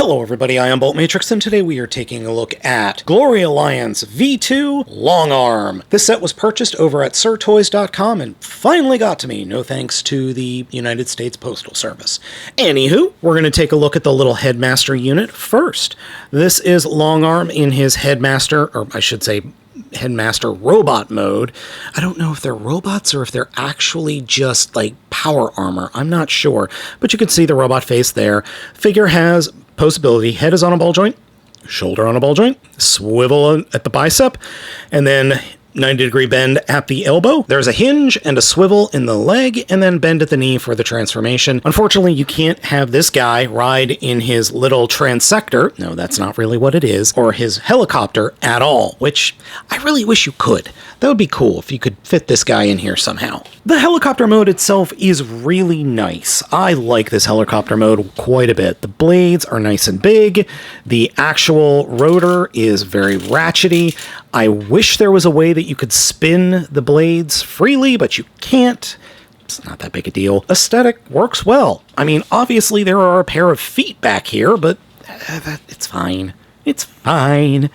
Hello everybody, I am Baltmatrix, and today we are taking a look at Glory Alliance V2 Longarm. This set was purchased over at sirtoys.com and finally got to me, no thanks to the United States Postal Service. Anywho, we're going to take a look at the little Headmaster unit first. This is Longarm in his Headmaster, or I should say Headmaster robot mode. I don't know if they're robots or if they're actually just like power armor. I'm not sure, but you can see the robot face there. Figure has posability. Head is on a ball joint, shoulder on a ball joint, swivel at the bicep, and then 90-degree bend at the elbow. There's a hinge and a swivel in the leg, and then bend at the knee for the transformation. Unfortunately, you can't have this guy ride in his little transector, no, that's not really what it is, or his helicopter at all, which I really wish you could. That would be cool if you could fit this guy in here somehow. The helicopter mode itself is really nice. I like this helicopter mode quite a bit. The blades are nice and big. The actual rotor is very ratchety. I wish there was a way that you could spin the blades freely, but you can't. It's not that big a deal. Aesthetic works well. I mean, obviously there are a pair of feet back here, but it's fine. It's fine.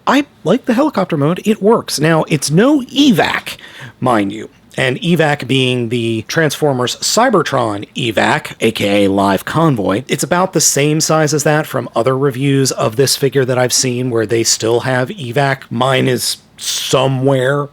I like the helicopter mode. It works. Now, it's no evac, mind you. And evac being the Transformers Cybertron evac, aka Live Convoy. It's about the same size as that from other reviews of this figure that I've seen where they still have evac. Mine is somewhere.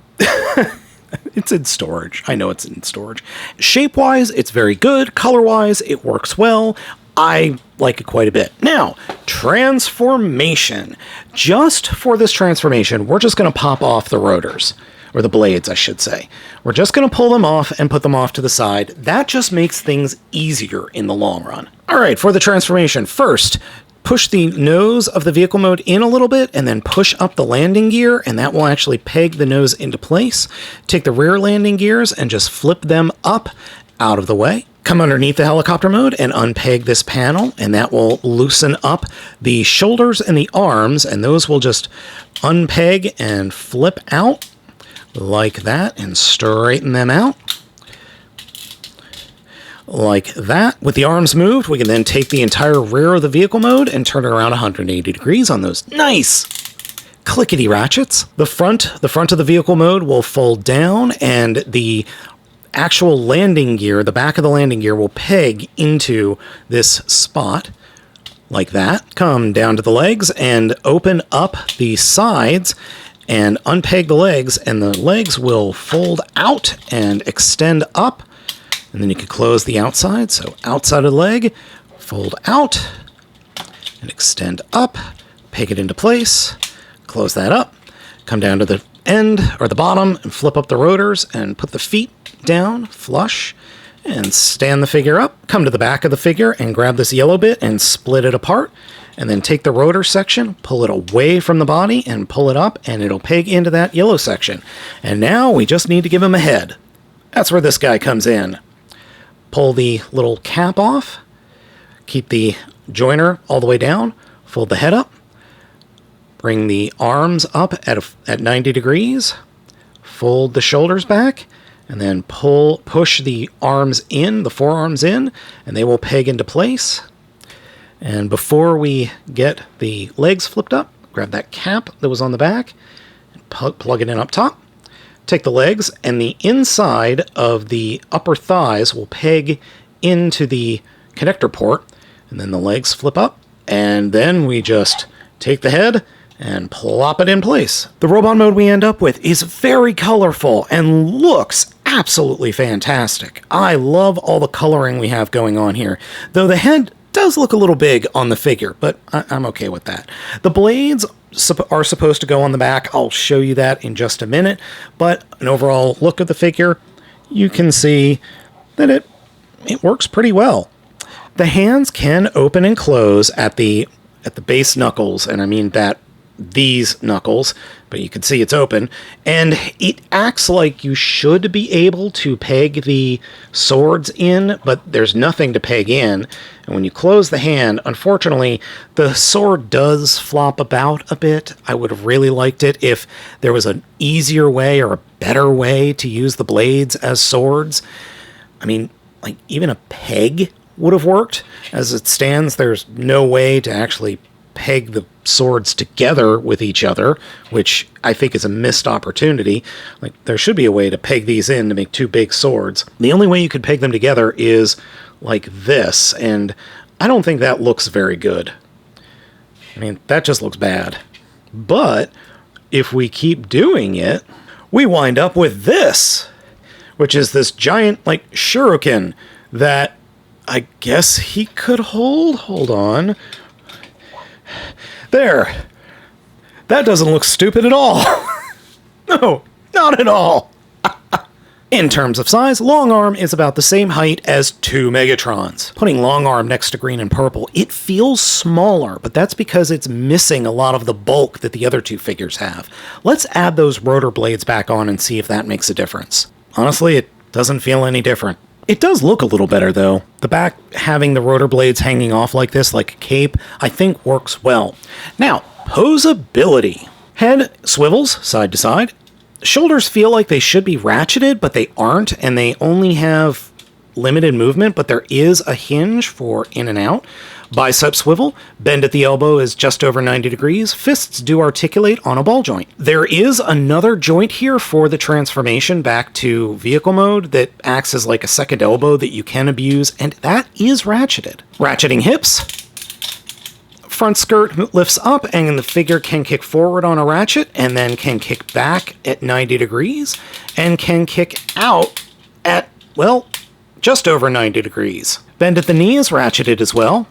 It's in storage. I know it's in storage. Shape-wise, it's very good. Color-wise, it works well. I like it quite a bit. Now, transformation. Just for this transformation, we're just going to pop off the rotors. Or the blades, I should say. We're just going to pull them off and put them off to the side. That just makes things easier in the long run. All right, for the transformation, first, push the nose of the vehicle mode in a little bit and then push up the landing gear, and that will actually peg the nose into place. Take the rear landing gears and just flip them up out of the way. Come underneath the helicopter mode and unpeg this panel, and that will loosen up the shoulders and the arms, and those will just unpeg and flip out like that and straighten them out. Like that. With the arms moved, we can then take the entire rear of the vehicle mode and turn it around 180 degrees on those nice clickety ratchets. The front of the vehicle mode will fold down, and the actual landing gear, the back of the landing gear, will peg into this spot like that. Come down to the legs and open up the sides and unpeg the legs, and the legs will fold out and extend up, and then you can close the outside. So outside of the leg, fold out and extend up, peg it into place, close that up, come down to the end or the bottom and flip up the rotors and put the feet down flush and stand the figure up. Come to the back of the figure and grab this yellow bit and split it apart, and then take the rotor section, pull it away from the body and pull it up, and it'll peg into that yellow section. And now we just need to give him a head. That's where this guy comes in. Pull the little cap off, keep the joiner all the way down, fold the head up, bring the arms up at 90 degrees, fold the shoulders back, and then push the arms in, the forearms in, and they will peg into place. And before we get the legs flipped up, grab that cap that was on the back and plug it in up top. Take the legs, and the inside of the upper thighs will peg into the connector port, and then the legs flip up, and then we just take the head and plop it in place. The robot mode we end up with is very colorful and looks absolutely fantastic. I love all the coloring we have going on here, though the head does look a little big on the figure, but I'm okay with that. The blades are supposed to go on the back. I'll show you that in just a minute, but an overall look of the figure, you can see that it works pretty well. The hands can open and close at the base knuckles, and I mean these knuckles, but you can see it's open, and it acts like you should be able to peg the swords in, but there's nothing to peg in. And when you close the hand, unfortunately, the sword does flop about a bit. I would have really liked it if there was an easier way or a better way to use the blades as swords. I mean, like even a peg would have worked. As it stands, there's no way to actually peg the swords together with each other, which I think is a missed opportunity. Like, there should be a way to peg these in to make two big swords. The only way you could peg them together is like this, and I don't think that looks very good. I mean, that just looks bad. But if we keep doing it, we wind up with this, which is this giant, like, shuriken that I guess he could hold. Hold on. There. That doesn't look stupid at all. No, not at all. In terms of size, Longarm is about the same height as two Megatrons. Putting Longarm next to green and purple, it feels smaller, but that's because it's missing a lot of the bulk that the other two figures have. Let's add those rotor blades back on and see if that makes a difference. Honestly, it doesn't feel any different. It does look a little better, though. The back having the rotor blades hanging off like this, like a cape, I think works well. Now, posability. Head swivels side to side. Shoulders feel like they should be ratcheted, but they aren't, and they only have limited movement, but there is a hinge for in and out. Bicep swivel, bend at the elbow is just over 90 degrees. Fists do articulate on a ball joint. There is another joint here for the transformation back to vehicle mode that acts as like a second elbow that you can abuse, and that is ratcheted. Ratcheting hips. Front skirt lifts up, and the figure can kick forward on a ratchet, and then can kick back at 90 degrees, and can kick out at, well, just over 90 degrees. Bend at the knee is ratcheted as well.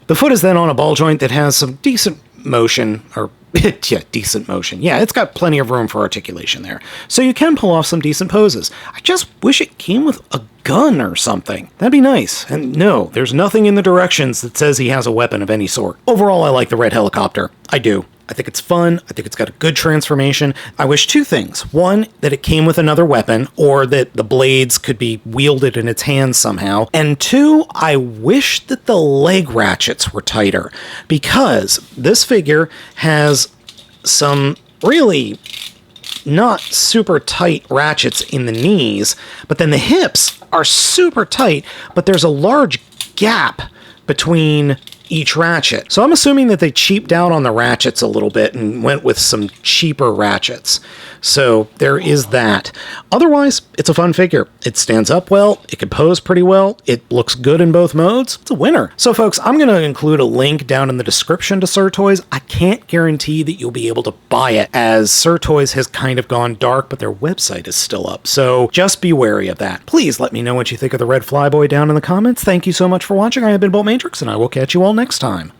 The foot is then on a ball joint that has some decent motion, or, yeah, decent motion. Yeah, it's got plenty of room for articulation there. So you can pull off some decent poses. I just wish it came with a gun or something. That'd be nice. And no, there's nothing in the directions that says he has a weapon of any sort. Overall, I like the red helicopter. I do. I think it's fun. I think it's got a good transformation. I wish two things. One, that it came with another weapon, or that the blades could be wielded in its hands somehow. And two, I wish that the leg ratchets were tighter, because this figure has some really not super tight ratchets in the knees, but then the hips are super tight, but there's a large gap between each ratchet. So I'm assuming that they cheaped out on the ratchets a little bit and went with some cheaper ratchets. So there is that. Otherwise, it's a fun figure. It stands up well, it can pose pretty well, it looks good in both modes. It's a winner. So folks, I'm going to include a link down in the description to Sir Toys. I can't guarantee that you'll be able to buy it, as Sir Toys has kind of gone dark, but their website is still up. So just be wary of that. Please let me know what you think of the Red Flyboy down in the comments. Thank you so much for watching. I have been Baltmatrix, and I will catch you all next time.